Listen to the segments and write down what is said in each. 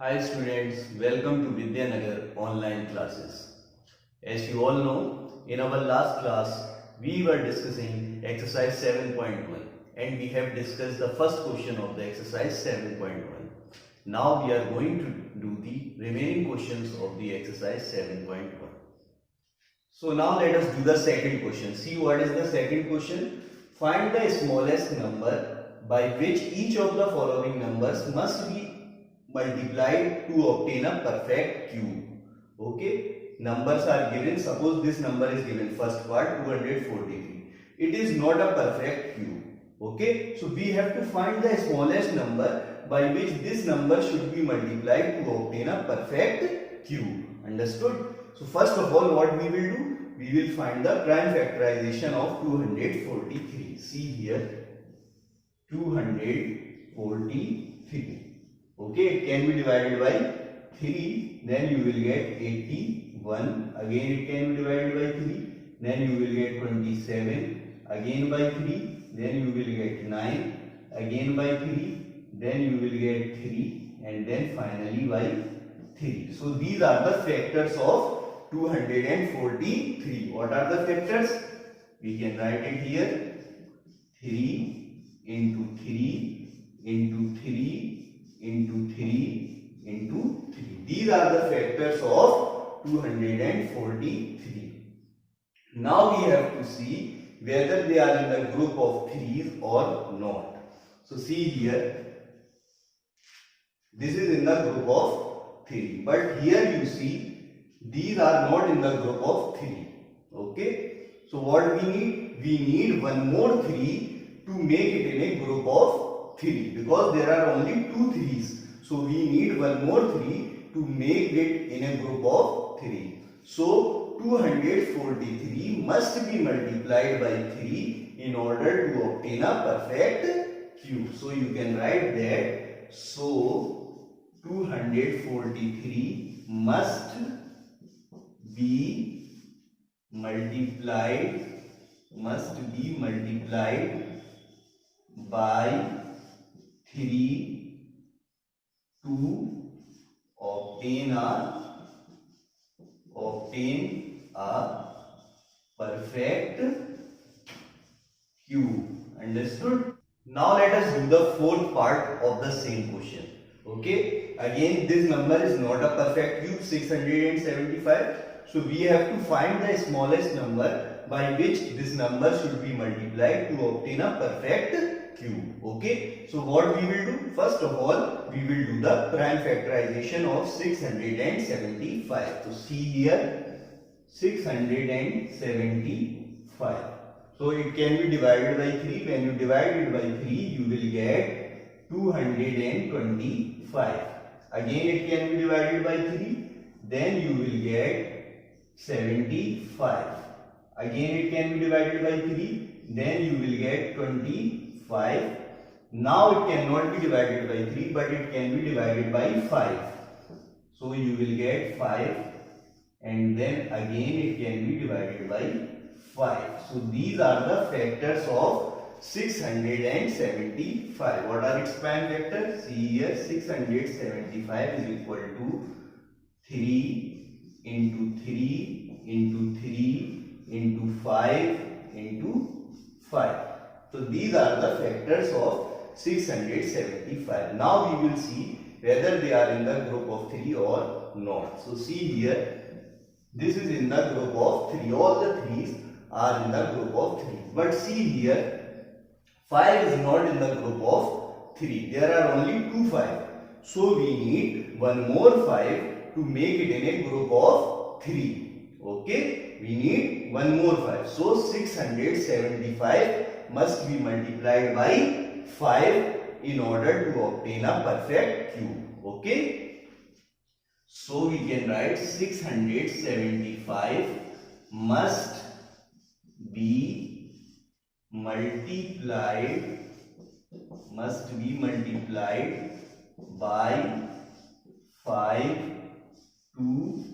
Hi students, welcome to Vidyanagar online classes. As you all know, in our last class, we were discussing exercise 7.1 and we have discussed the first question of the exercise 7.1. Now we are going to do the remaining questions of the exercise 7.1. So now let us do the second question. See what is the second question? Find the smallest number by which each of the following numbers must be multiplied to obtain a perfect cube. Okay, numbers are given. Suppose this number is given, first part 243. It is not a perfect cube. Okay, so we have to find the smallest number by which this number should be multiplied to obtain a perfect cube. Understood? So first of all, what we will do? We will find the prime factorization of 243. See here, 243. Okay, it can be divided by 3, then you will get 81. Again it can be divided by 3, then you will get 27. Again by 3, then you will get 9. Again by 3, then you will get 3, and then finally by 3. So these are the factors of 243. What are the factors? We can write it here. 3 into 3 into 3 into 3 into 3. These are the factors of 243. Now we have to see whether they are in the group of 3s or not. So see here, this is in the group of 3, but here you see these are not in the group of 3. Okay, so what we need? We need one more 3 to make it in a group of 3, because there are only 2 3s. So we need one more 3 to make it in a group of 3. So 243 must be multiplied by 3 in order to obtain a perfect cube. So you can write that. So 243 must be multiplied by 3 to obtain a perfect cube. Understood? Now let us do the fourth part of the same question. Okay, again this number is not a perfect cube, 675. So we have to find the smallest number by which this number should be multiplied to obtain a perfect cube. Okay, so what we will do? First of all, we will do the prime factorization of 675. So see here, 675. So it can be divided by 3. When you divide it by 3, you will get 225. Again it can be divided by 3. Then you will get 75. Again it can be divided by 3. Then you will get 25. Now it cannot be divided by 3, but it can be divided by 5. So you will get 5. And then again it can be divided by 5. So these are the factors of 675. What are its prime factors? See here, 675 is equal to 3 into 3 into 3 into 5 into 5. So these are the factors of 675. Now we will see whether they are in the group of 3 or not. So see here, this is in the group of 3. All the 3's are in the group of 3. But see here, 5 is not in the group of 3. There are only 2 5. So we need one more 5 to make it in a group of 3. Okay, we need one more 5. So 675 must be multiplied by 5 in order to obtain a perfect cube. Okay, so we can write 675 must be multiplied by 5 to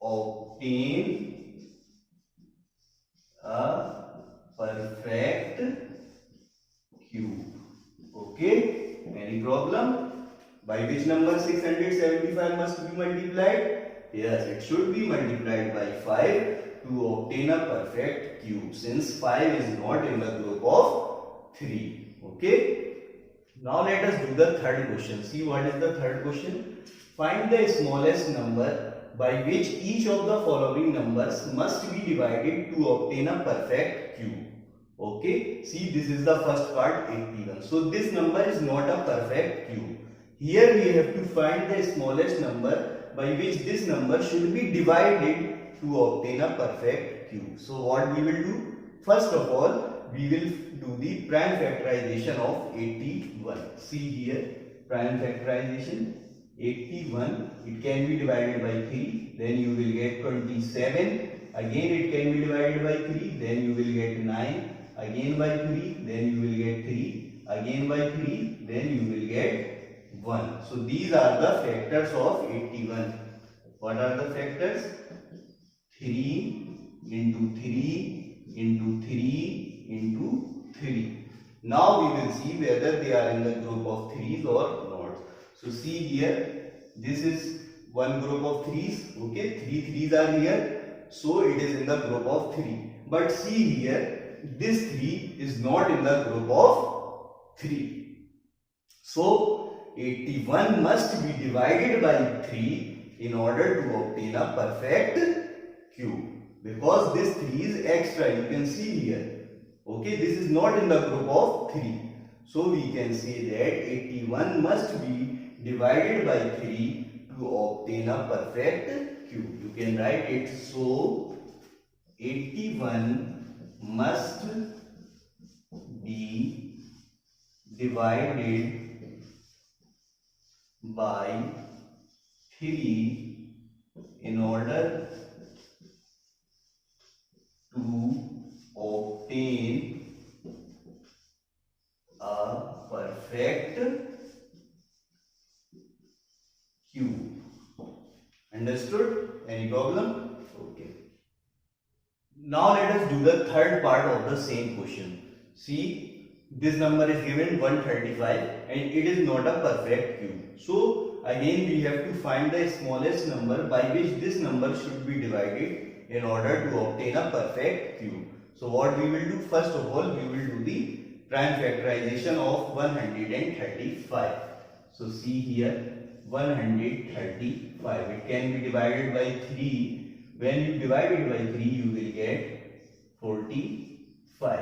obtain a perfect cube. Okay, any problem? By which number 675 must be multiplied? Yes, it should be multiplied by 5 to obtain a perfect cube, since 5 is not in the group of 3. Okay. Now let us do the third question. See what is the third question? Find the smallest number by which each of the following numbers must be divided to obtain a perfect cube. Okay. See, this is the first part, 81. So this number is not a perfect cube. Here we have to find the smallest number by which this number should be divided to obtain a perfect cube. So what we will do? First of all, we will do the prime factorization of 81. See here, prime factorization 81, it can be divided by 3, then you will get 27. Again it can be divided by 3, then you will get 9. Again by 3, then you will get 3. Again by 3, then you will get 1. So these are the factors of 81. What are the factors? 3 into 3 into 3 into 3. Now we will see whether they are in the group of 3s or not. So see here, this is one group of 3s. Okay, 3 3s are here. So it is in the group of 3. But see here, this 3 is not in the group of 3. So 81 must be divided by 3 in order to obtain a perfect cube. Because this 3 is extra, you can see here. Okay, this is not in the group of 3. So we can say that 81 must be divided by 3 to obtain a perfect cube. You can write it. So 81 must be divided by 3 in order to obtain a perfect cube. Understood? Any problem? Okay. Now let us do the third part of the same question. See, this number is given 135 and it is not a perfect cube. So again we have to find the smallest number by which this number should be divided in order to obtain a perfect cube. So what we will do? First of all, we will do the prime factorization of 135. So see here, 135. It can be divided by 3. When you divide it by 3, you will get 45.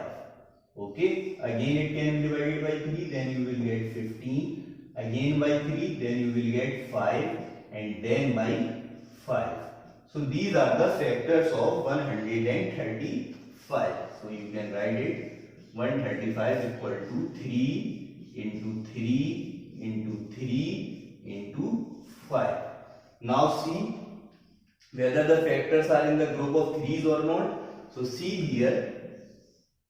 Okay. Again it can be divided by 3, then you will get 15. Again by 3, then you will get 5, and then by 5. So these are the factors of 135. So you can write it. 135 is equal to 3 into 3 into 3 into 5. Now see whether the factors are in the group of 3s or not. So see here,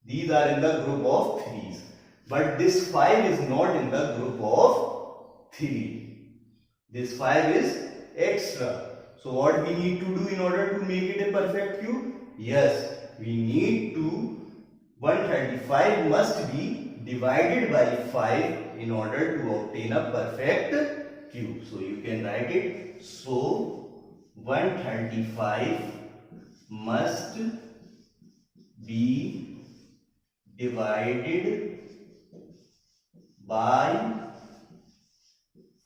these are in the group of 3s. But this 5 is not in the group of 3. This 5 is extra. So what we need to do in order to make it a perfect cube? Yes, we need to 135 must be divided by 5 in order to obtain a perfect cube. So you can write it. So 135 must be divided by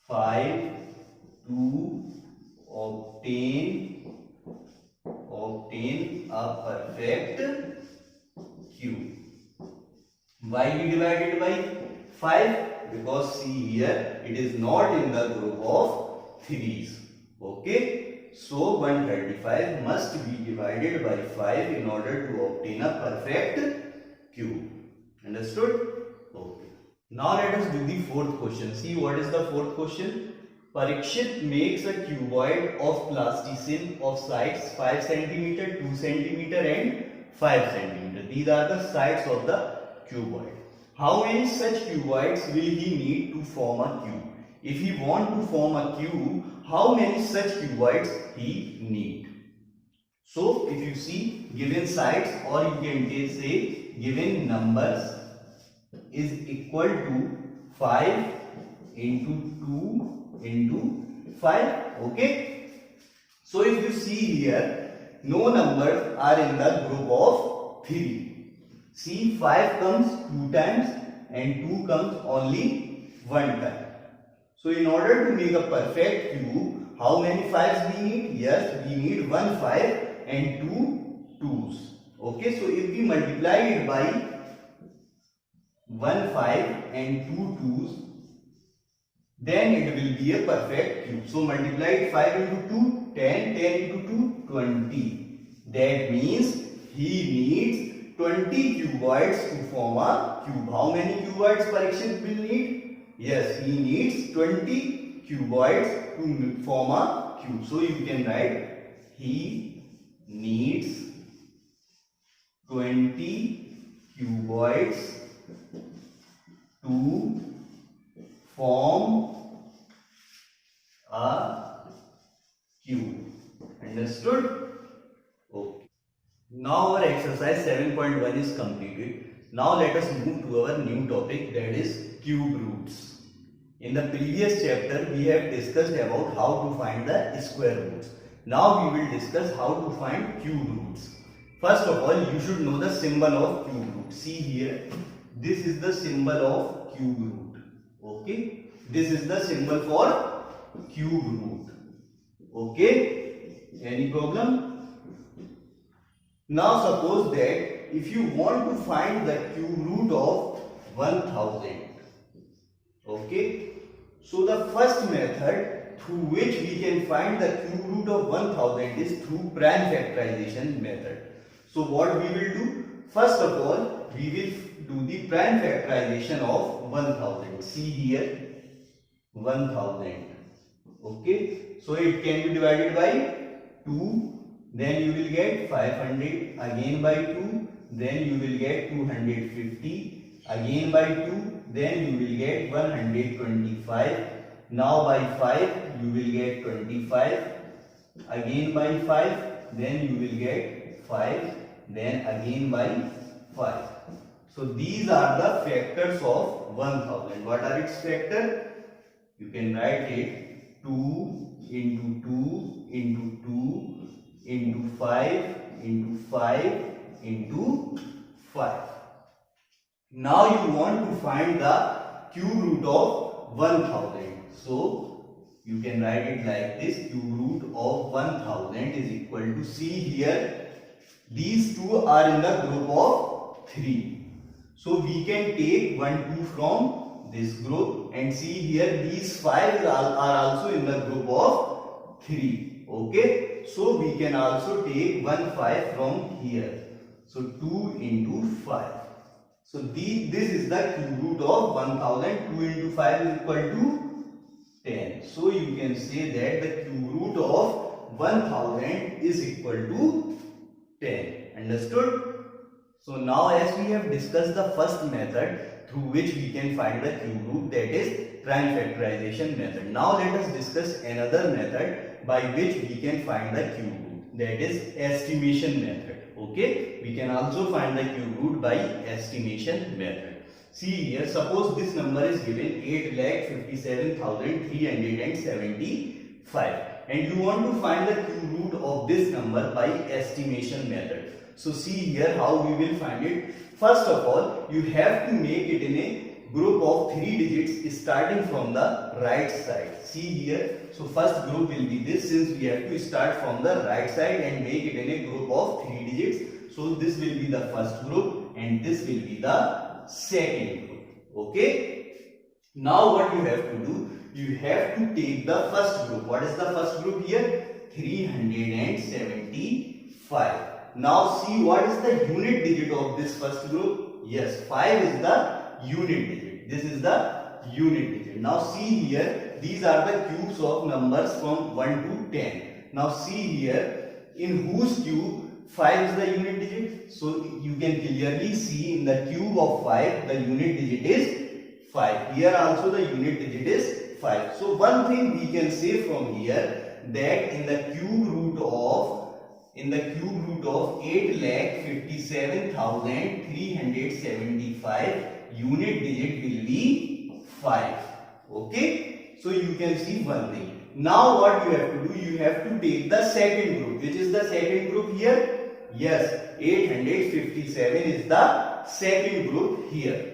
5 to obtain a perfect cube. Why we divided by 5? Because see here, it is not in the group of 3s. Okay. So 135 must be divided by 5 in order to obtain a perfect cube. Understood? Okay. Now let us do the fourth question. See what is the fourth question? Parikshit makes a cuboid of plasticine of sides 5 cm, 2 cm and 5 cm. These are the sides of the cuboid. How many such cuboids will he need to form a cube? If he want to form a cube, how many such cuboids he need? So if you see given sides, or you can say given numbers is equal to 5 into 2 into 5. Okay. So if you see here, no numbers are in the group of 3. See, 5 comes 2 times and 2 comes only 1 time. So in order to make a perfect cube, how many 5s we need? Yes, we need 1 5 and 2 2s. Okay, so if we multiply it by 1 5 and 2 2s, then it will be a perfect cube. So multiply it 5 into 2, 10, 10 into 2, 20. That means he needs 20 cuboids to form a cube. How many cuboids Parikshit will need? Yes, he needs 20 cuboids to form a cube. So you can write he needs 20 cuboids to form a cube. Understood? Okay. Now our exercise 7.1 is completed. Now let us move to our new topic, that is cube roots. In the previous chapter we have discussed about how to find the square roots. Now we will discuss how to find cube roots. First of all, you should know the symbol of cube root. See here, this is the symbol of cube root. Okay, this is the symbol for cube root. Okay, any problem? Now suppose that if you want to find the cube root of 1000, okay, so the first method through which we can find the cube root of 1000 is through prime factorization method. So what we will do? First of all, we will do the prime factorization of 1000. See here, 1000. Okay, so it can be divided by 2, then you will get 500, again by 2, then you will get 250, again by 2, then you will get 125. Now by 5 you will get 25, again by 5, then you will get 5, then again by 5. So these are the factors of 1000. What are its factors? You can write it 2 into 2 into 2 into 5 into 5 into 5. Now you want to find the cube root of 1000. So you can write it like this: cube root of 1000 is equal to, see here, these two are in the group of 3. So we can take 1 2 from this group, and see here these 5 are also in the group of 3. Okay, so we can also take 1 5 from here. So 2 into 5. So this is the cube root of 1000. 2 into 5 is equal to 10. So you can say that the cube root of 1000 is equal to 10. Understood? So now as we have discussed the first method through which we can find the cube root, that is prime factorization method. Now let us discuss another method by which we can find the cube root, that is estimation method. Okay, we can also find the cube root by estimation method. See here, suppose this number is given 8,57,375 and you want to find the cube root of this number by estimation method. So see here how we will find it. First of all, you have to make it in a group of 3 digits starting from the right side. See here, so first group will be this, since we have to start from the right side and make it in a group of 3 digits. So this will be the first group and this will be the second group. Okay, now what you have to do, you have to take the first group. What is the first group here? 375. Now see what is the unit digit of this first group. Yes, 5 is the unit digit. This is the unit digit. Now see here, these are the cubes of numbers from 1 to 10. Now see here, in whose cube 5 is the unit digit. So you can clearly see in the cube of 5 the unit digit is 5. Here also the unit digit is 5. So one thing we can say from here, that in the cube root of 8,57,375 unit digit will be 5. Okay, so you can see one thing. Now what you have to do, you have to take the second group. Which is the second group here? Yes, 857 is the second group here.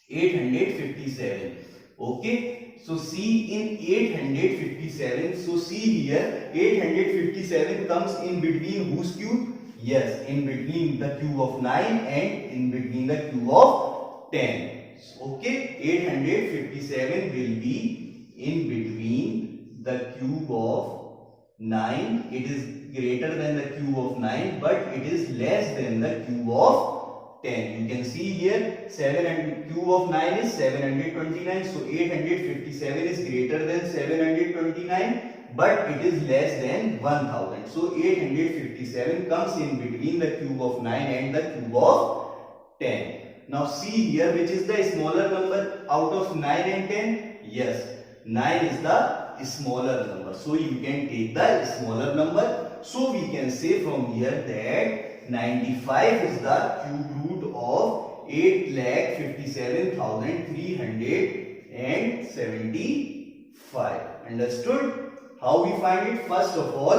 857. Okay, so see in 857, so see here 857 comes in between whose cube? Yes, in between the cube of 9 and in between the cube of 10. Okay, 857 will be in between the cube of 9. It is greater than the cube of 9, but it is less than the cube of 10. You can see here 7 and cube of 9 is 729. So 857 is greater than 729, but it is less than 1000. So 857 comes in between the cube of 9 and the cube of 10. Now see here, which is the smaller number out of 9 and 10? Yes, 9 is the smaller number. So you can take the smaller number. So we can say from here that 95 is the cube root of 8,57,375. Understood? How we find it? First of all,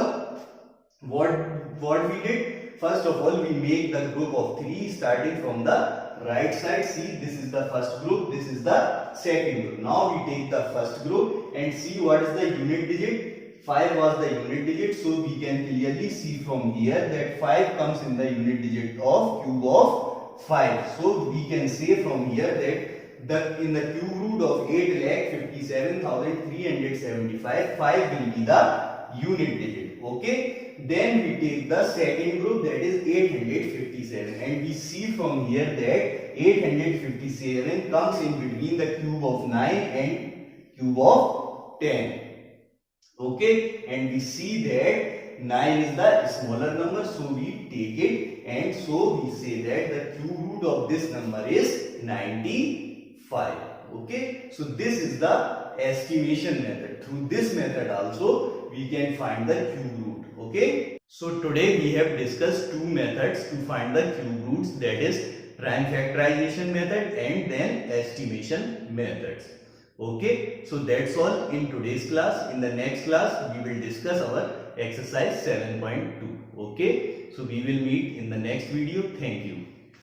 what we did? First of all, we make the group of 3 starting from the right side. See, this is the first group, this is the second group. Now we take the first group and see what is the unit digit. 5 was the unit digit, so we can clearly see from here that 5 comes in the unit digit of cube of 5. So we can say from here that in the cube root of 8,57,375, 5 will be the unit digit. Okay. Then we take the second group, that is 857, and we see from here that 857 comes in between the cube of 9 and cube of 10. Okay, and we see that 9 is the smaller number, so we take it, and so we say that the cube root of this number is 95. Okay, so this is the estimation method. Through this method also we can find the cube root. Okay, so today we have discussed two methods to find the cube roots, that is prime factorization method and then estimation methods. Okay, so that's all in today's class. In the next class we will discuss our exercise 7.2. Okay, so we will meet in the next video. Thank you.